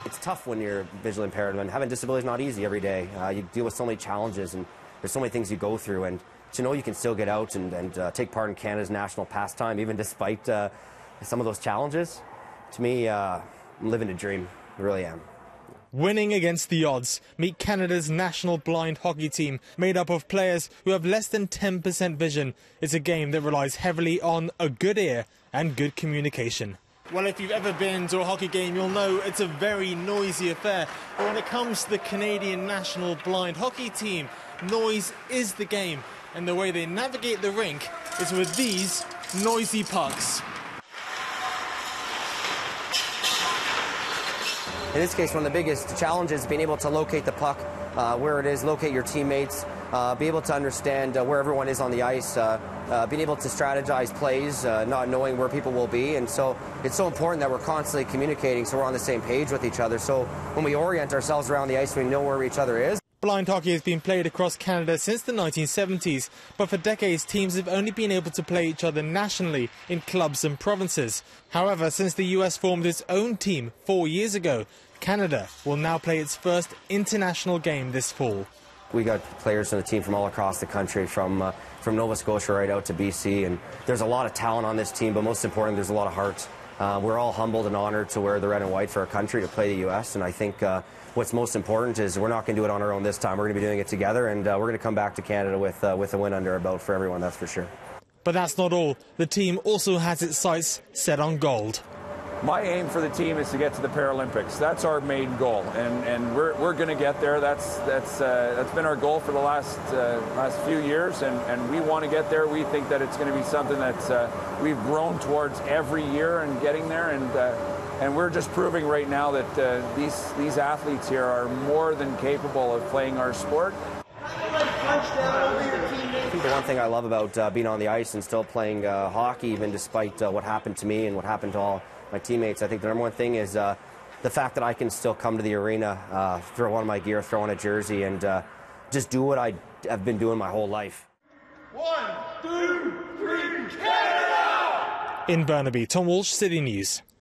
It's tough when you're visually impaired, and having disability is not easy every day. You deal with so many challenges, and there's so many things you go through, and to know you can still get out and take part in Canada's national pastime, even despite some of those challenges, to me, I'm living a dream. I really am. Winning against the odds, meet Canada's national blind hockey team, made up of players who have less than 10% vision. It's a game that relies heavily on a good ear and good communication. Well, if you've ever been to a hockey game, you'll know it's a very noisy affair. But when it comes to the Canadian national blind hockey team, noise is the game. And the way they navigate the rink is with these noisy pucks. In this case, one of the biggest challenges is being able to locate the puck, where it is, locate your teammates, be able to understand where everyone is on the ice, being able to strategize plays, not knowing where people will be. And so it's so important that we're constantly communicating so we're on the same page with each other. So when we orient ourselves around the ice, we know where each other is. Blind hockey has been played across Canada since the 1970s, but for decades teams have only been able to play each other nationally in clubs and provinces. However, since the US formed its own team 4 years ago, Canada will now play its first international game this fall. We got players on the team from all across the country, from Nova Scotia right out to BC, and there's a lot of talent on this team, but most importantly, there's a lot of heart. We're all humbled and honored to wear the red and white for our country, to play the US, and I think what's most important is we're not going to do it on our own this time. We're going to be doing it together, and we're going to come back to Canada with a win under our belt for everyone, that's for sure. But that's not all. The team also has its sights set on gold. My aim for the team is to get to the Paralympics. That's our main goal, and we're going to get there. That's been our goal for the last few years, and we want to get there. We think that it's going to be something that we've grown towards every year and getting there, and we're just proving right now that these athletes here are more than capable of playing our sport. I think the one thing I love about being on the ice and still playing hockey, even despite what happened to me and what happened to all my teammates, I think the number one thing is the fact that I can still come to the arena, throw on my gear, throw on a jersey, and just do what I have been doing my whole life. 1, 2, 3, Canada! In Burnaby, Tom Walsh, City News.